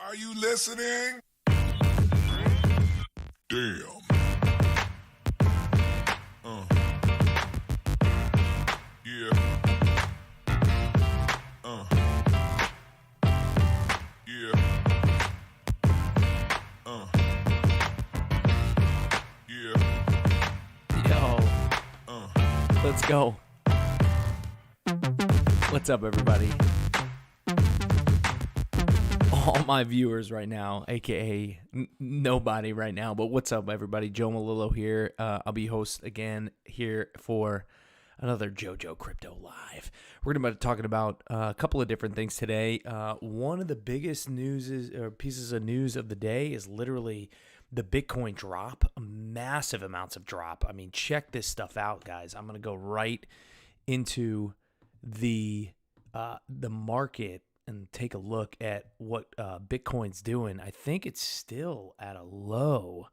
Are you listening? Damn. Yeah. Yeah. Yeah. Yo, let's go. What's up, everybody? All my viewers right now, aka nobody right now, but what's up, everybody? Joe Malillo here. I'll be host again here for another JoeJoe Crypto Live. We're going to be talking about a couple of different things today. One of the biggest pieces of news of the day is literally the Bitcoin drop, massive amounts of drop. I mean, check this stuff out, guys. I'm going to go right into the market and take a look at what Bitcoin's doing. I think it's still at a low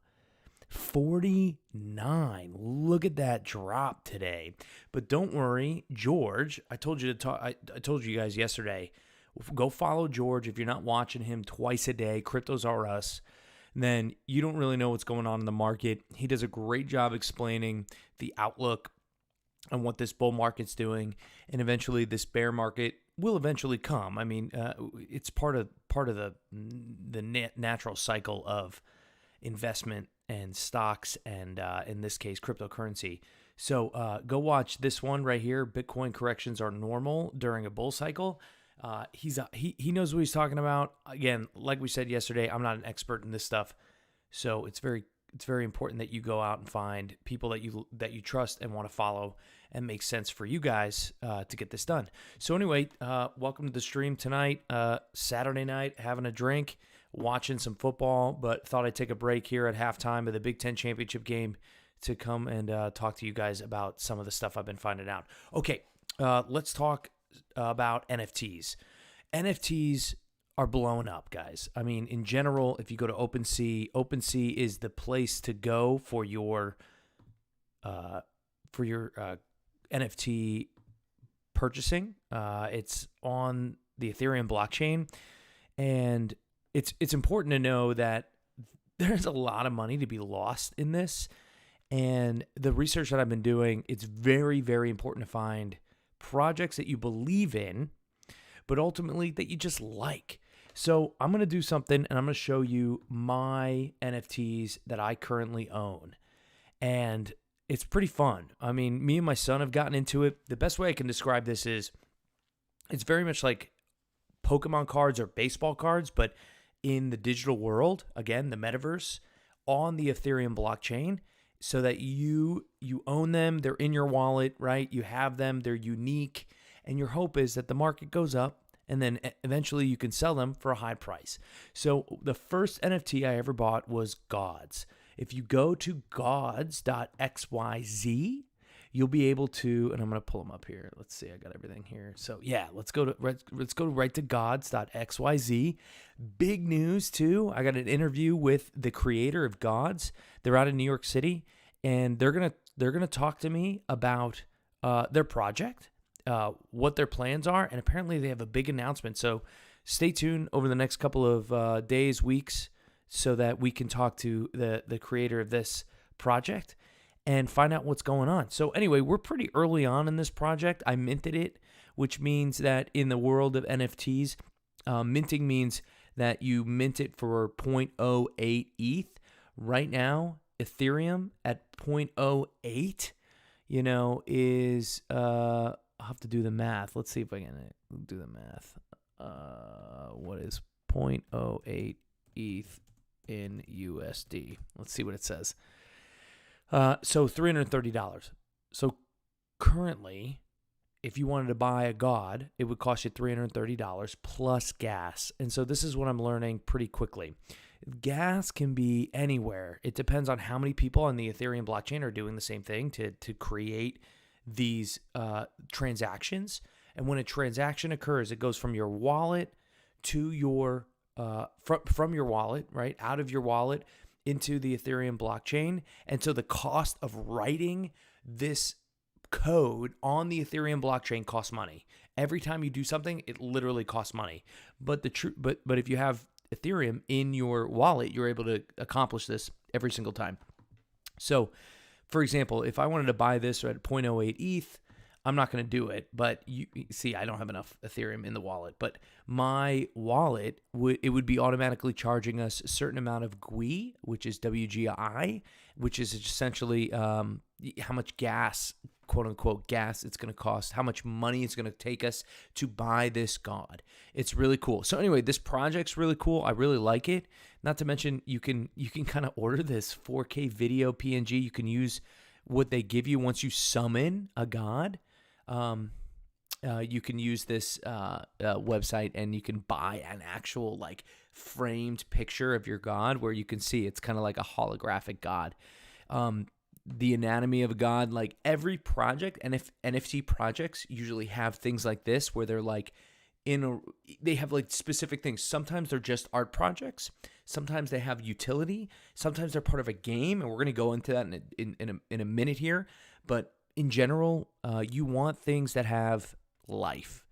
49. Look at that drop today. But don't worry, George. I told you to talk. I told you guys yesterday. Go follow George if you're not watching him twice a day. Cryptos Are Us. Then you don't really know what's going on in the market. He does a great job explaining the outlook on what this bull market's doing, and eventually this bear market will eventually come. I mean, it's part of the natural cycle of investment and stocks and in this case cryptocurrency. So go watch this one right here. Bitcoin corrections are normal during a bull cycle. He knows what he's talking about. Again, like we said yesterday, I'm not an expert in this stuff, so it's very important that you go out and find people that you trust and want to follow and makes sense for you guys to get this done. So anyway, welcome to the stream tonight, Saturday night, having a drink, watching some football, but thought I'd take a break here at halftime of the Big Ten championship game to come and talk to you guys about some of the stuff I've been finding out. Okay, let's talk about NFTs. NFTs are blowing up, guys. I mean, in general, if you go to OpenSea is the place to go for your NFT purchasing. It's on the Ethereum blockchain, and it's important to know that there's a lot of money to be lost in this. And the research that I've been doing, it's very, very important to find projects that you believe in, but ultimately that you just like. So I'm going to do something, and I'm going to show you my NFTs that I currently own. And it's pretty fun. I mean, me and my son have gotten into it. The best way I can describe this is it's very much like Pokemon cards or baseball cards, but in the digital world, again, the metaverse, on the Ethereum blockchain, so that you own them. They're in your wallet, right? You have them. They're unique. And your hope is that the market goes up, and then eventually you can sell them for a high price. So the first NFT I ever bought was Gods. If you go to gods.xyz, you'll be able to, and I'm going to pull them up here. Let's see, I got everything here. So yeah, let's go right to gods.xyz. Big news too. I got an interview with the creator of Gods. They're out in New York City, and they're going to talk to me about their project, what their plans are, and apparently they have a big announcement. So stay tuned over the next couple of days, weeks, so that we can talk to the creator of this project and find out what's going on. So anyway, we're pretty early on in this project. I minted it, which means that in the world of NFTs, minting means that you mint it for 0.08 ETH. Right now, Ethereum at 0.08, is I'll have to do the math. Let's see if I can do the math. What is 0.08 ETH in USD? Let's see what it says. So $330. So currently, if you wanted to buy a God, it would cost you $330 plus gas. And so this is what I'm learning pretty quickly. Gas can be anywhere. It depends on how many people on the Ethereum blockchain are doing the same thing to create these transactions. And when a transaction occurs, it goes from your wallet to your from your wallet, right, out of your wallet into the Ethereum blockchain. And so the cost of writing this code on the Ethereum blockchain costs money. Every time you do something, it literally costs money. But if you have Ethereum in your wallet, you're able to accomplish this every single time. So, for example, if I wanted to buy this at 0.08 ETH, I'm not going to do it. But you see, I don't have enough Ethereum in the wallet. But my wallet would be automatically charging us a certain amount of GUI, which is WGI, which is essentially how much gas, quote unquote gas, it's going to cost, how much money it's going to take us to buy this god. It's really cool. So anyway, this project's really cool. I really like it. Not to mention, you can kind of order this 4K video PNG. You can use what they give you once you summon a god. You can use this website, and you can buy an actual like framed picture of your god, where you can see it's kind of like a holographic god. The anatomy of a god, like every project, and if NFT projects usually have things like this, where they're like they have like specific things. Sometimes they're just art projects. Sometimes they have utility. Sometimes they're part of a game, and we're going to go into that in a minute here. But in general, you want things that have life.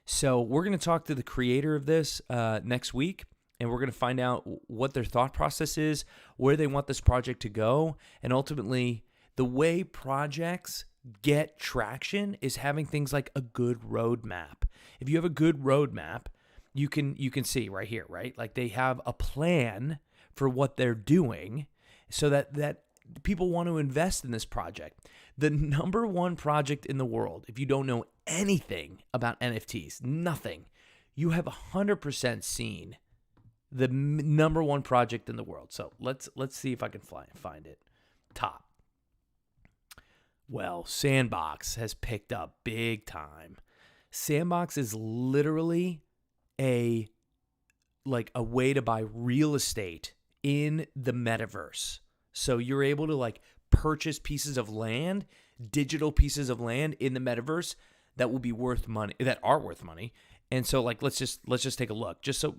So we're going to talk to the creator of this next week, and we're going to find out what their thought process is, where they want this project to go, and ultimately the way projects get traction is having things like a good roadmap. If you have a good roadmap, you can see right here, right? Like they have a plan for what they're doing, so that people want to invest in this project. The number one project in the world, if you don't know anything about NFTs, nothing, you have 100% seen the number one project in the world. So let's see if I can find it. Top. Well, Sandbox has picked up big time. Sandbox is literally a way to buy real estate in the metaverse. So you're able to like purchase pieces of land, digital pieces of land in the metaverse that will be worth money, that are worth money. And so like let's just take a look. Just so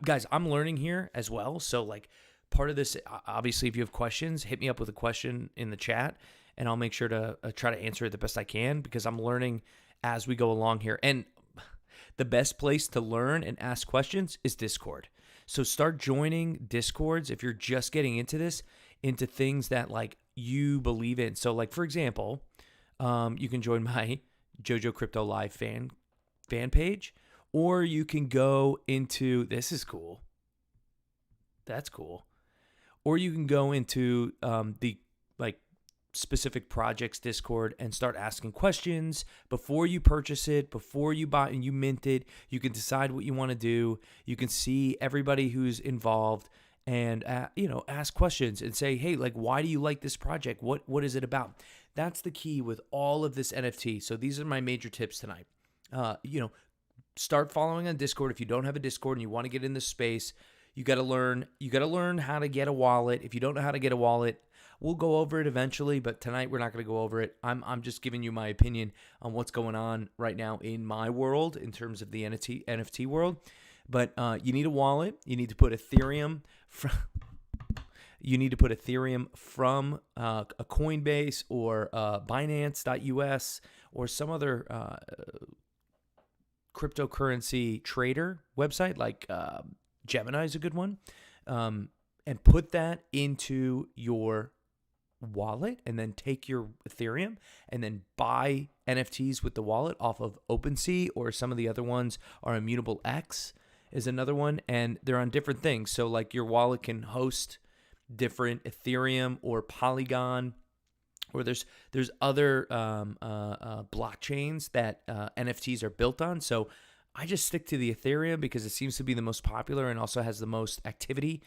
guys, I'm learning here as well. So like part of this, obviously, if you have questions, hit me up with a question in the chat, and I'll make sure to try to answer it the best I can, because I'm learning as we go along here. And the best place to learn and ask questions is Discord. So start joining Discords if you're just getting into this, into things that like you believe in. So like, for example, you can join my JoeJoe Crypto Live fan page, or you can go into, this is cool. That's cool. Or you can go into the like specific projects Discord and start asking questions before you purchase it, before you buy and you mint it. You can decide what you want to do. You can see everybody who's involved and ask questions and say, hey, like, why do you like this project? What is it about? That's the key with all of this NFT. So these are my major tips tonight. Start following on Discord. If you don't have a Discord and you want to get in this space, you got to learn how to get a wallet. If you don't know how to get a wallet, we'll go over it eventually, but tonight we're not going to go over it. I'm just giving you my opinion on what's going on right now in my world in terms of the NFT world. But you need a wallet. You need to put Ethereum from a Coinbase or Binance.us or some other cryptocurrency trader website, like Gemini is a good one, and put that into your wallet, and then take your Ethereum and then buy NFTs with the wallet off of OpenSea, or some of the other ones are Immutable X is another one, and they're on different things. So like your wallet can host different Ethereum or Polygon, or there's other blockchains that NFTs are built on. So I just stick to the Ethereum because it seems to be the most popular and also has the most activity.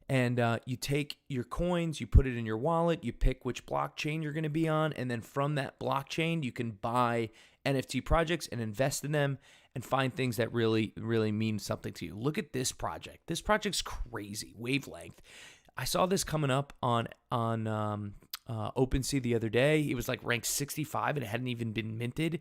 And you take your coins, you put it in your wallet, you pick which blockchain you're going to be on, and then from that blockchain, you can buy NFT projects and invest in them and find things that really, really mean something to you. Look at this project. This project's crazy. Wavelength. I saw this coming up on OpenSea the other day. It was like ranked 65 and it hadn't even been minted.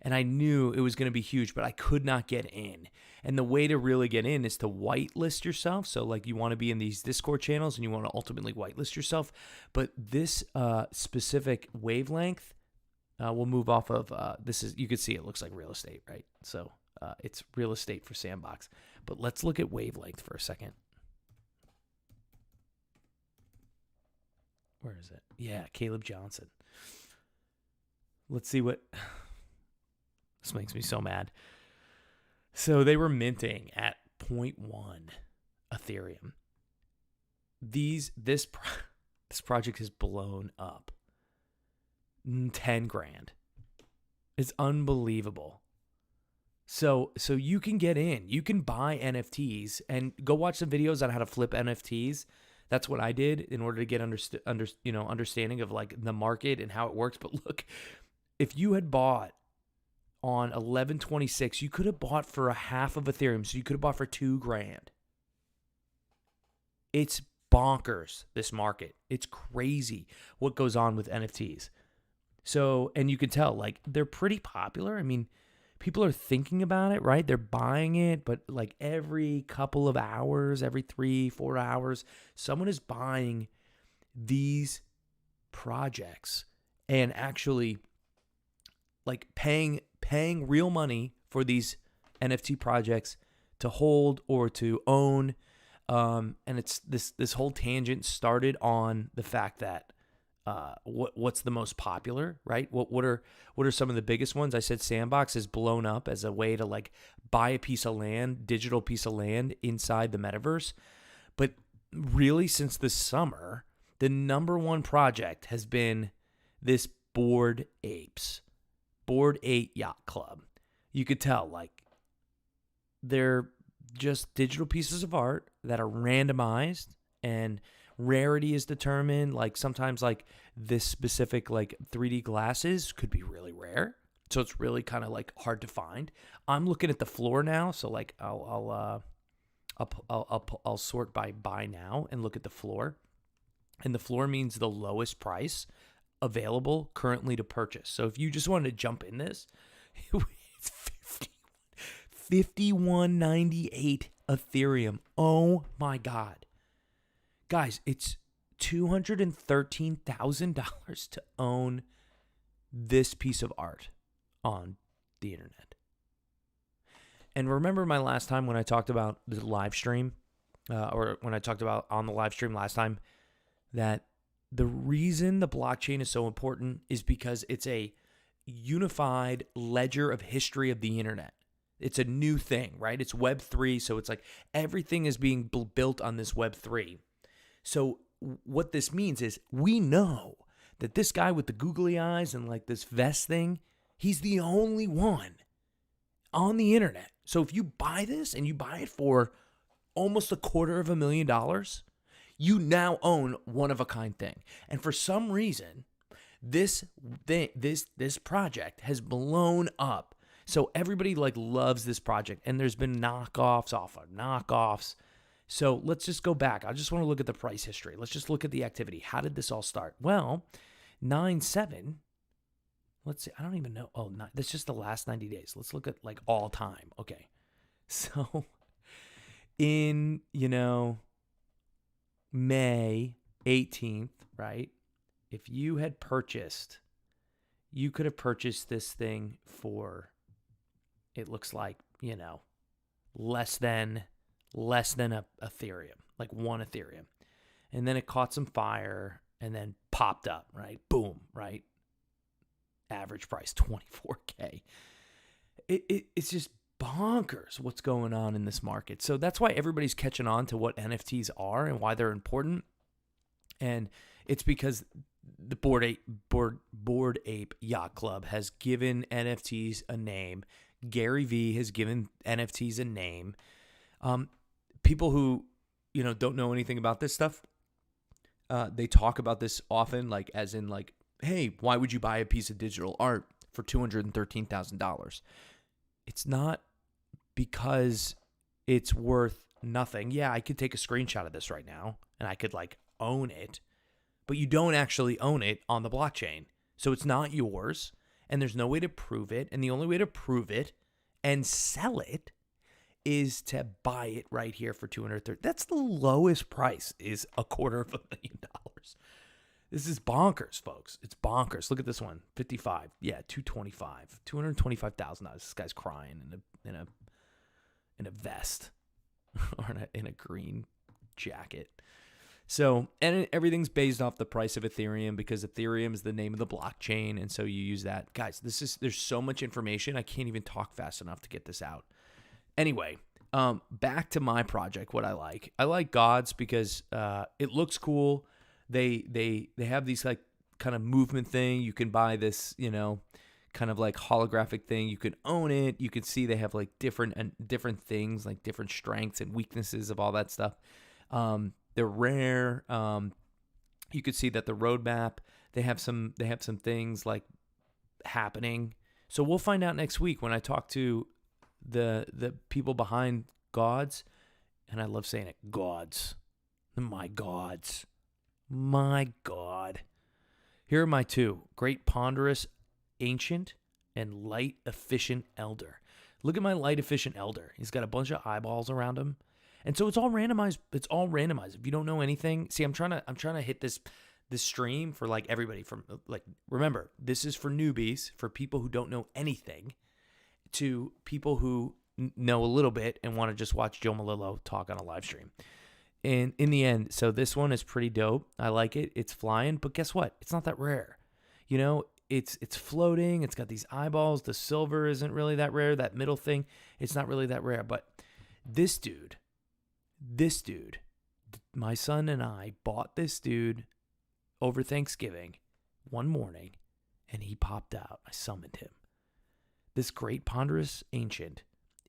And I knew it was going to be huge, but I could not get in. And the way to really get in is to whitelist yourself. So like you want to be in these Discord channels and you want to ultimately whitelist yourself. But this specific wavelength, we'll move off of, you can see it looks like real estate, right? So it's real estate for Sandbox. But let's look at wavelength for a second. Where is it? Yeah, Caleb Johnson. Let's see what... This makes me so mad. So they were minting at 0.1 Ethereum. This project has blown up 10 grand. It's unbelievable. So you can get in. You can buy NFTs and go watch some videos on how to flip NFTs. That's what I did in order to get understanding of like the market and how it works. But look, if you had bought on 11/26, you could have bought for a half of Ethereum. So you could have bought for $2 grand. It's bonkers, this market. It's crazy what goes on with NFTs. So, and you can tell, like, they're pretty popular. I mean, people are thinking about it, right? They're buying it, but like every couple of hours, every 3-4 hours, someone is buying these projects and actually like paying real money for these NFT projects to hold or to own. And it's this whole tangent started on the fact that what's the most popular, right? What are some of the biggest ones? I said Sandbox has blown up as a way to like buy a piece of land, digital piece of land inside the metaverse. But really, since the summer, the number one project has been this Bored Ape Yacht Club. You could tell, like, they're just digital pieces of art that are randomized and rarity is determined. Like sometimes like this specific like 3D glasses could be really rare. So it's really kind of like hard to find. I'm looking at the floor now. So like I'll sort by buy now and look at the floor. And the floor means the lowest price available currently to purchase. So if you just wanted to jump in this, it's $51.98 Ethereum. Oh my God. Guys, it's $213,000 to own this piece of art on the internet. And remember my last time when I talked about the live stream, or when I talked about on the live stream last time, that the reason the blockchain is so important is because it's a unified ledger of history of the internet. It's a new thing, right? It's Web3, so it's like everything is being built on this Web3. So what this means is we know that this guy with the googly eyes and like this vest thing, he's the only one on the internet. So if you buy this and you buy it for almost $250,000, you now own one of a kind thing. And for some reason, this project has blown up. So everybody like loves this project, and there's been knockoffs off of knockoffs. So let's just go back. I just want to look at the price history. Let's just look at the activity. How did this all start? Well, 9/7. Let's see. I don't even know. Oh, that's just the last 90 days. Let's look at like all time. Okay. So in, May 18th, right? If you had purchased, you could have purchased this thing for, it looks like, less than a Ethereum, like 1 Ethereum. And then it caught some fire and then popped up, right? Boom, right? Average price, 24K. It's just bonkers what's going on in this market. So that's why everybody's catching on to what NFTs are and why they're important. And it's because the Bored Ape Yacht Club has given NFTs a name. Gary Vee has given NFTs a name. People who, don't know anything about this stuff, they talk about this often, like as in like, hey, why would you buy a piece of digital art for $213,000? It's not because it's worth nothing. Yeah, I could take a screenshot of this right now and I could like own it, but you don't actually own it on the blockchain. So it's not yours and there's no way to prove it. And the only way to prove it and sell it is to buy it right here for $230,000. That's the lowest price, is $250,000. This is bonkers, folks. It's bonkers. Look at this one, 55. Yeah, 225, $225,000. This guy's crying in a vest. or in a green jacket. So, and everything's based off the price of Ethereum because Ethereum is the name of the blockchain. And so you use that. Guys, there's so much information. I can't even talk fast enough to get this out. Anyway, back to my project, what I like Gods because it looks cool. They have these like kind of movement thing. You can buy this, kind of like holographic thing. You can own it. You can see they have like different things, like different strengths and weaknesses of all that stuff. They're rare. You could see that the roadmap, they have some things like happening. So we'll find out next week when I talk to the people behind Gods, and I love saying it, Gods. My gods. My God. Here are my two: Great Ponderous Ancient and Light Efficient Elder. Look at my Light Efficient Elder. He's got a bunch of eyeballs around him. And so it's all randomized. If you don't know anything, see, I'm trying to hit this stream for like everybody from like, remember, this is for newbies, for people who don't know anything, to people who know a little bit and want to just watch Joe Malillo talk on a live stream. And in the end, so this one is pretty dope. I like it. It's flying, but guess what? It's not that rare. It's floating. It's got these eyeballs. The silver isn't really that rare. That middle thing, it's not really that rare. But this dude, my son and I bought this dude over Thanksgiving one morning, and he popped out. I summoned him. This Great Ponderous Ancient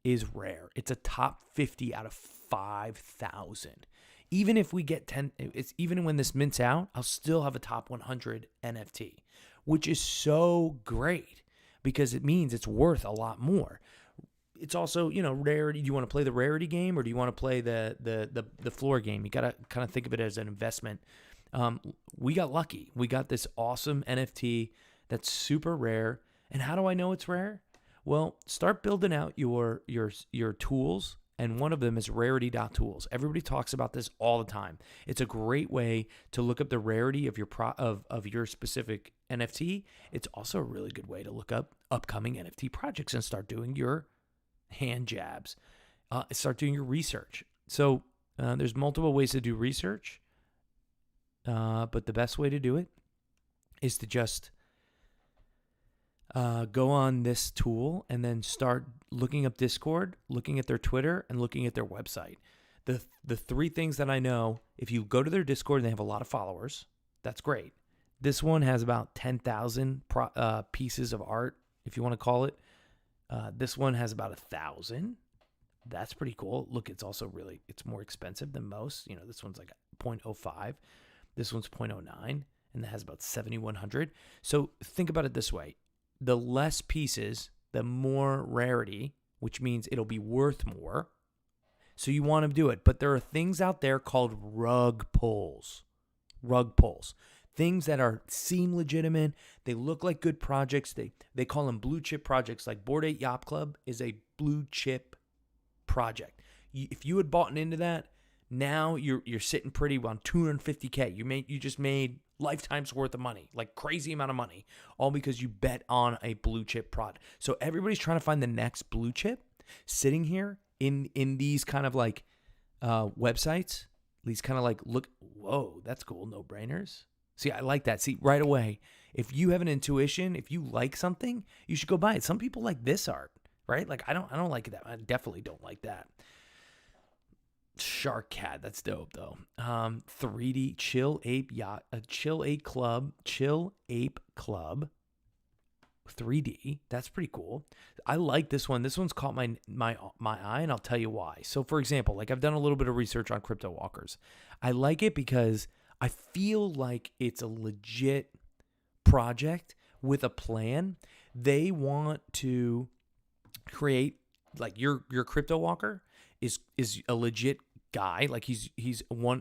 is rare. It's a top 50 out of 5,000. Even if we get 10, even when this mints out, I'll still have a top 100 NFT, which is so great because it means it's worth a lot more. It's also, rarity. Do you want to play the rarity game or do you want to play the floor game? You got to kind of think of it as an investment. We got lucky. We got this awesome NFT that's super rare. And how do I know it's rare? Well, start building out your tools, and one of them is rarity.tools. Everybody talks about this all the time. It's a great way to look up the rarity of your of your specific NFT. It's also a really good way to look up upcoming NFT projects and start doing your hand jabs. Start doing your research. So there's multiple ways to do research, but the best way to do it is to just go on this tool and then start looking up Discord, looking at their Twitter, and looking at their website. The three things that I know: if you go to their Discord and they have a lot of followers, that's great. This one has about 10,000 pieces of art, if you want to call it. This one has about 1,000. That's pretty cool. Look, it's also it's more expensive than most. This one's like 0.05. This one's 0.09, and that has about 7,100. So think about it this way. The less pieces, the more rarity, which means it'll be worth more. So you want to do it. But there are things out there called rug pulls. Things that seem legitimate. They look like good projects. They call them blue chip projects. Like Bored Ape Yacht Club is a blue chip project. If you had bought into that, now you're sitting pretty on $250K. You just made lifetime's worth of money, like crazy amount of money, all because you bet on a blue chip prod. So everybody's trying to find the next blue chip sitting here in these kind of like websites. These kind of like, look, whoa, that's cool, no brainers. See, I like that. See, right away, if you have an intuition, if you like something, you should go buy it. Some people like this art, right? Like I don't like that. I definitely don't like that. Shark Cat, that's dope though. 3D Chill Ape Yacht, Chill Ape Club 3D. That's pretty cool. I like this one. This one's caught my eye, and I'll tell you why. So, for example, like I've done a little bit of research on crypto walkers. I like it because I feel like it's a legit project with a plan. They want to create, like, your crypto walker is a legit guy. Like he's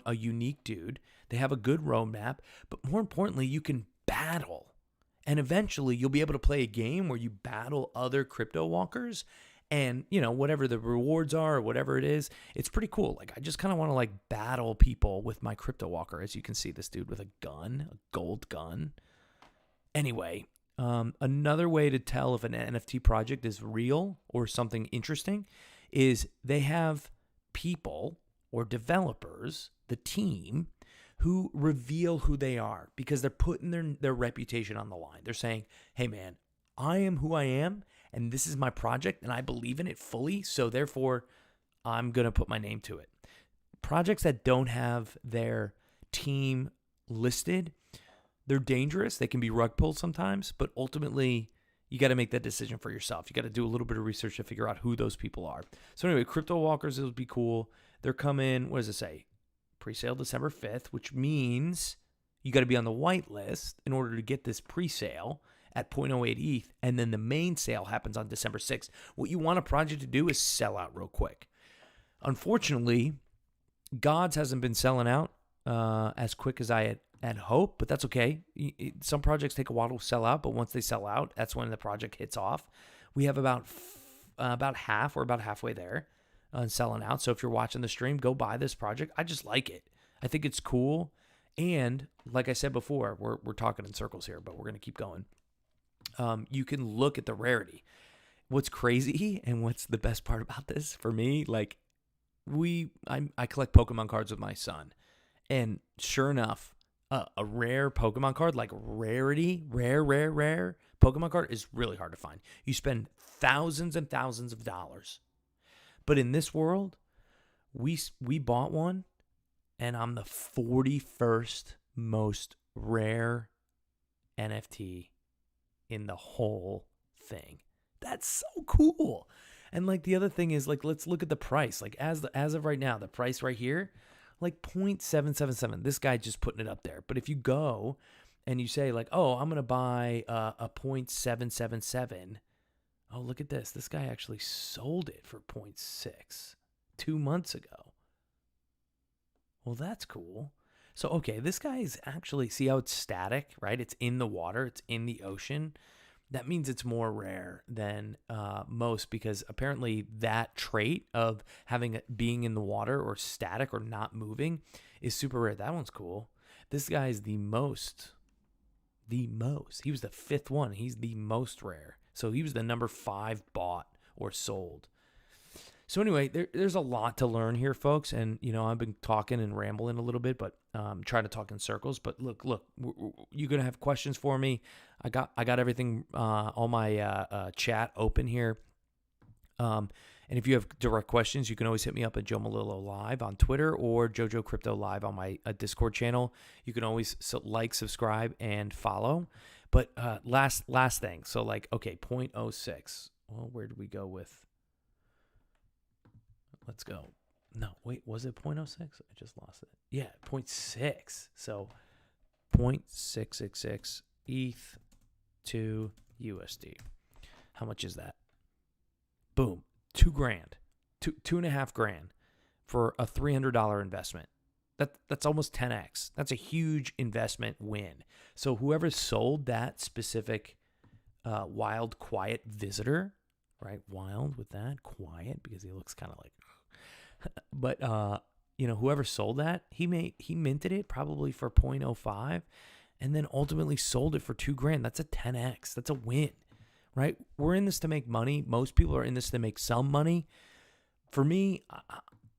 a unique dude. They have a good roadmap, but more importantly, you can battle. And eventually you'll be able to play a game where you battle other crypto walkers, and whatever the rewards are or whatever it is, it's pretty cool. Like I just kind of want to like battle people with my crypto walker. As you can see, this dude with a gun, a gold gun. Anyway, another way to tell if an NFT project is real or something interesting is they have people or developers, the team, who reveal who they are because they're putting their reputation on the line. They're saying, hey man, I am who I am and this is my project and I believe in it fully. So therefore I'm going to put my name to it. Projects that don't have their team listed, they're dangerous. They can be rug pulls sometimes, but ultimately you got to make that decision for yourself. You got to do a little bit of research to figure out who those people are. So anyway, Crypto Walkers, it'll be cool. They're coming, what does it say? Pre-sale December 5th, which means you got to be on the white list in order to get this pre-sale at 0.08 ETH, and then the main sale happens on December 6th. What you want a project to do is sell out real quick. Unfortunately, Gods hasn't been selling out as quick as I had hoped, but that's okay. Some projects take a while to sell out, but once they sell out, that's when the project hits off. We have about half, or about halfway there on selling out. So if you're watching the stream, go buy this project. I just like it. I think it's cool. And like I said before, we're talking in circles here, but we're going to keep going. You can look at the rarity. What's crazy and what's the best part about this for me, like I collect Pokemon cards with my son. And sure enough, a rare Pokemon card, like rare Pokemon card is really hard to find. You spend thousands and thousands of dollars. But in this world, we bought one, and I'm the 41st most rare NFT in the whole thing. That's so cool. And like the other thing is, like, let's look at the price. Like as of right now, the price right here, like 0.777. This guy just putting it up there. But if you go and you say like, oh, I'm gonna buy a 0.777. Oh, look at this. This guy actually sold it for 0.6 2 months ago. Well, that's cool. So, okay, this guy is actually, see how it's static, right? It's in the water. It's in the ocean. That means it's more rare than most, because apparently that trait of being in the water or static or not moving is super rare. That one's cool. This guy is the most. He was the 5th one. He's the most rare. So he was the number 5 bought or sold. So anyway, there's a lot to learn here, folks. And, I've been talking and rambling a little bit, but trying to talk in circles. But look, you're going to have questions for me. I got everything, all my chat open here. And if you have direct questions, you can always hit me up at Joe Malillo Live on Twitter or JoeJoe Crypto Live on my Discord channel. You can always like, subscribe, and follow. But last thing. So like, okay, 0.06. Well, where did we go with? Let's go. No, wait, was it 0.06? I just lost it. Yeah, 0.6. So 0.666 ETH to USD. How much is that? Boom. $2,000. $2,500 for a $300 investment. That's almost 10x. That's a huge investment win. So whoever sold that specific wild, quiet visitor, right? Wild with that, quiet, because he looks kind of like, but whoever sold that, he minted it probably for 0.05, and then ultimately sold it for $2,000. That's a 10x. That's a win, right? We're in this to make money. Most people are in this to make some money. For me,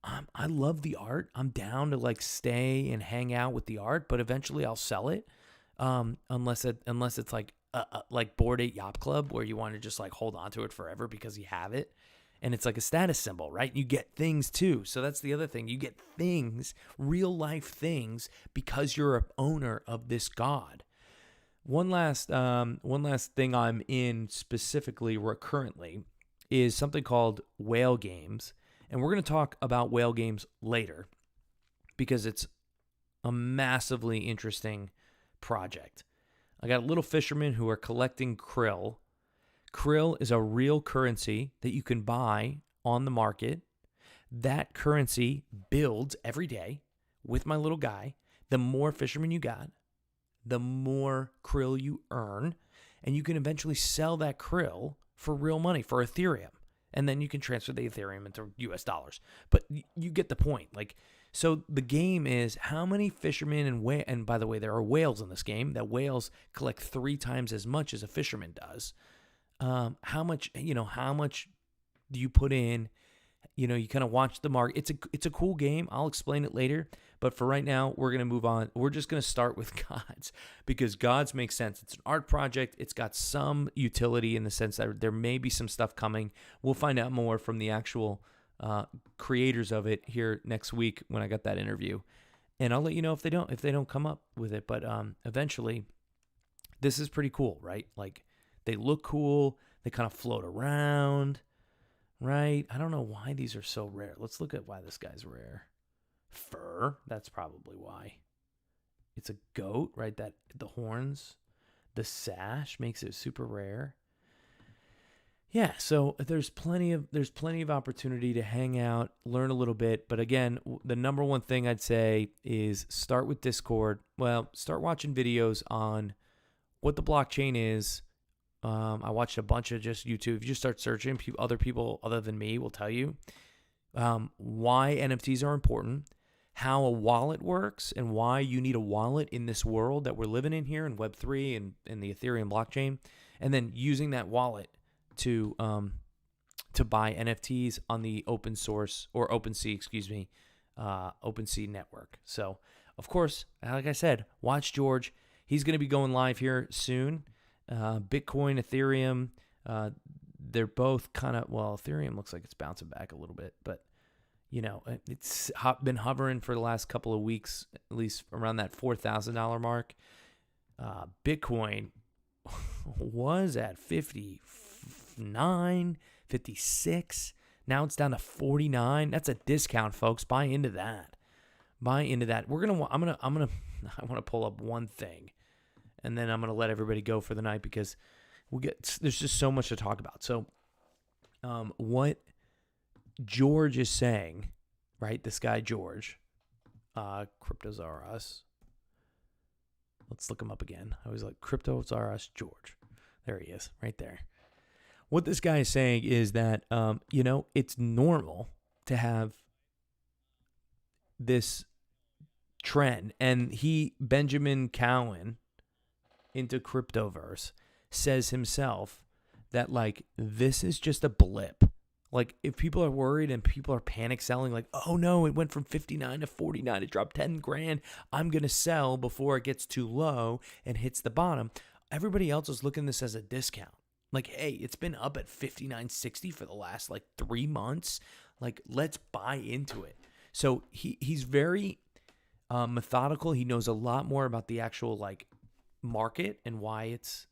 I love the art. I'm down to like stay and hang out with the art, but eventually I'll sell it. Unless it's like Bored Ape Yacht Club, where you want to just like hold on to it forever because you have it. And it's like a status symbol, right? You get things too. So that's the other thing. You get things, real life things, because you're an owner of this god. One last thing I'm in specifically currently is something called Whale Games. And we're going to talk about Whale Games later because it's a massively interesting project. I got little fishermen who are collecting krill. Krill is a real currency that you can buy on the market. That currency builds every day with my little guy. The more fishermen you got, the more krill you earn. And you can eventually sell that krill for real money, for Ethereum. And then you can transfer the Ethereum into US dollars. But you get the point. Like, so the game is how many fishermen and by the way, there are whales in this game. That whales collect 3 times as much as a fisherman does. How much do you put in You kind of watch the market. It's a cool game. I'll explain it later. But for right now, we're going to move on. We're just going to start with Gods because Gods makes sense. It's an art project. It's got some utility in the sense that there may be some stuff coming. We'll find out more from the actual creators of it here next week when I got that interview. And I'll let you know if they don't come up with it. But eventually, this is pretty cool, right? Like they look cool. They kind of float around, right? I don't know why these are so rare. Let's look at why this guy's rare. Fur, that's probably why. It's a goat, right? That the horns, the sash makes it super rare. Yeah, so there's plenty of opportunity to hang out, learn a little bit, but again, the number one thing I'd say is start with Discord. Well, start watching videos on what the blockchain is. I watched a bunch of just YouTube. If you just start searching, other people other than me will tell you why NFTs are important, how a wallet works, and why you need a wallet in this world that we're living in here in Web3 and the Ethereum blockchain, and then using that wallet to buy NFTs on the open source or OpenSea, OpenSea network. So, of course, like I said, watch George. He's going to be going live here soon. Bitcoin, Ethereum, they're both kind of, well, Ethereum looks like it's bouncing back a little bit, but it's been hovering for the last couple of weeks, at least around that $4,000 mark. Bitcoin was at 59, 56. Now it's down to 49. That's a discount, folks. Buy into that. I want to pull up one thing, and then I'm going to let everybody go for the night because there's just so much to talk about. So, what George is saying, right? This guy, George, Cryptos R Us. Let's look him up again. I was like, Cryptos R Us, George. There he is, right there. What this guy is saying is that, it's normal to have this trend. And Benjamin Cowan, into Cryptoverse, says himself that, like, this is just a blip. Like, if people are worried and people are panic selling, like, oh no, it went from 59 to 49, it dropped 10 grand, I'm going to sell before it gets too low and hits the bottom. Everybody else is looking at this as a discount. Like, hey, it's been up at 59.60 for the last, 3 months. Like, let's buy into it. So he's very methodical. He knows a lot more about the actual, market and why it's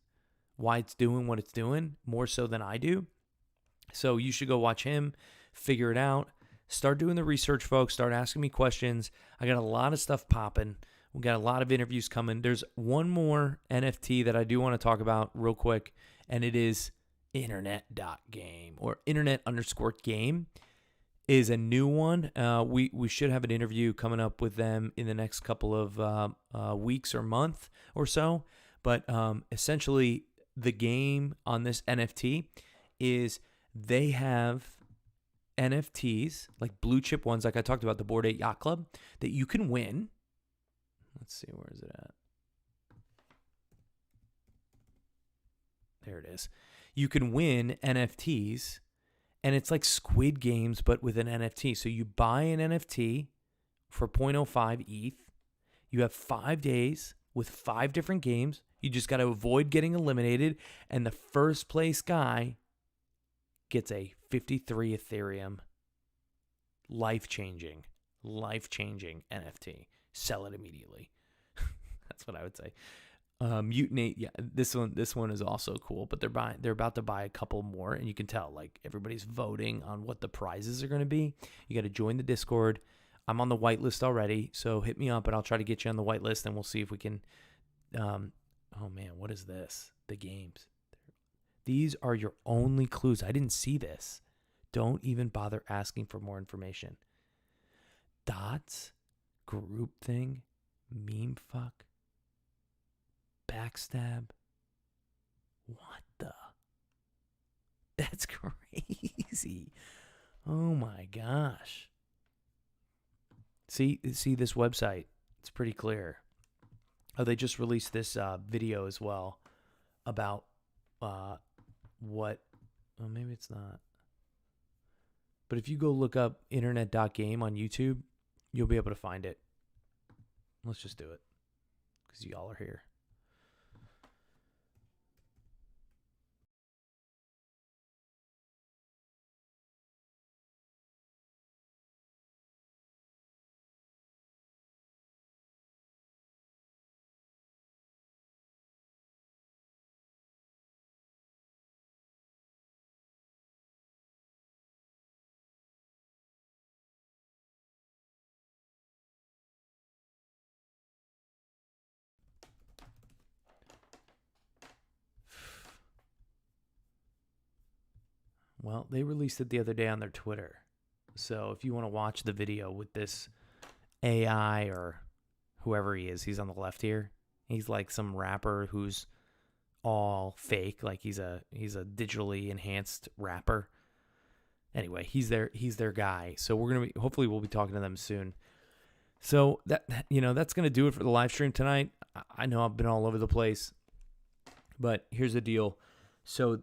doing what it's doing, more so than I do. So you should go watch him, figure it out, start doing the research, folks, start asking me questions. I got a lot of stuff popping. We got a lot of interviews coming. There's one more NFT that I do want to talk about real quick, and it is internet.game or internet_game is a new one. We should have an interview coming up with them in the next couple of weeks or month or so. But essentially, the game on this NFT is they have NFTs, like blue chip ones, like I talked about, the Bored Ape Yacht Club, that you can win. Let's see, where is it at? There it is. You can win NFTs, and it's like Squid Games, but with an NFT. So you buy an NFT for 0.05 ETH. You have 5 days with 5 different games. You just got to avoid getting eliminated, and the first place guy gets a 53 Ethereum life-changing NFT. Sell it immediately. That's what I would say. Mutinate, yeah. This one is also cool, but they're about to buy a couple more, and you can tell everybody's voting on what the prizes are going to be. You got to join the Discord. I'm on the whitelist already, so hit me up, and I'll try to get you on the whitelist, and we'll see if we can. Oh man, what is this? The games. These are your only clues. I didn't see this. Don't even bother asking for more information. Dots, group thing, meme fuck, backstab. What the? That's crazy. Oh my gosh. See this website. It's pretty clear. Oh, they just released this video as well about what. Well, maybe it's not. But if you go look up internet.game on YouTube, you'll be able to find it. Let's just do it because y'all are here. Well, they released it the other day on their Twitter. So if you want to watch the video with this AI or whoever he is, he's on the left here. He's like some rapper who's all fake, like he's a digitally enhanced rapper. Anyway, he's their guy. So hopefully we'll be talking to them soon. So that's going to do it for the live stream tonight. I know I've been all over the place, but here's the deal. So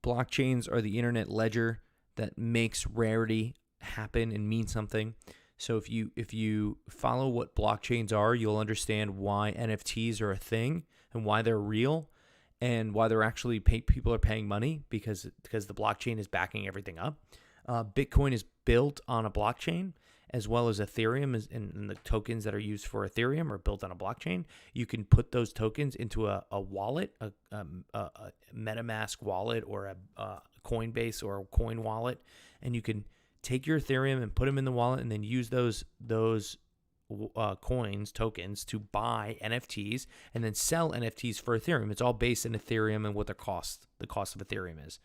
blockchains are the internet ledger that makes rarity happen and mean something. So if you follow what blockchains are, you'll understand why NFTs are a thing and why they're real and why they're actually people are paying money because the blockchain is backing everything up. Bitcoin is built on a blockchain, as well as Ethereum and the tokens that are used for Ethereum are built on a blockchain. You can put those tokens into a wallet, a MetaMask wallet or a Coinbase or a coin wallet, and you can take your Ethereum and put them in the wallet and then use those tokens to buy NFTs and then sell NFTs for Ethereum. It's all based in Ethereum and what the cost of Ethereum is.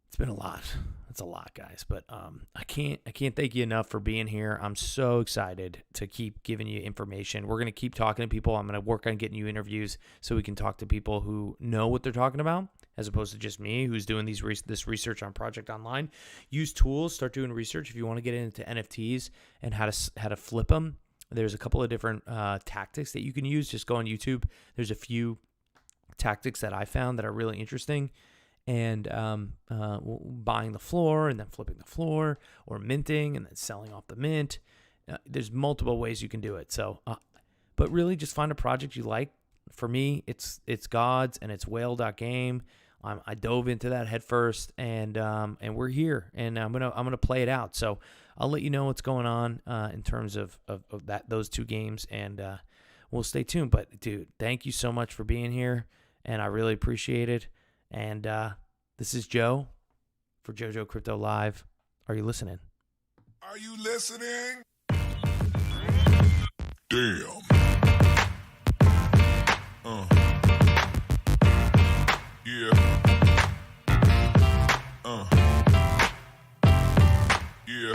It's been a lot. It's a lot, guys. But I can't thank you enough for being here. I'm so excited to keep giving you information. We're going to keep talking to people. I'm going to work on getting you interviews so we can talk to people who know what they're talking about, as opposed to just me who's doing this research on Project Online. Use tools. Start doing research if you want to get into NFTs and how to flip them. There's a couple of different tactics that you can use. Just go on YouTube. There's a few tactics that I found that are really interesting. And buying the floor and then flipping the floor, or minting and then selling off the mint. There's multiple ways you can do it. So, but really just find a project you like. For me, it's Gods and it's whale.game. I dove into that head first, and we're here, and I'm gonna play it out. So I'll let you know what's going on in terms of those two games, and we'll stay tuned. But dude, thank you so much for being here, and I really appreciate it. And this is Joe for JoeJoe Crypto Live. Are you listening? Are you listening? Damn. Yeah. Yeah.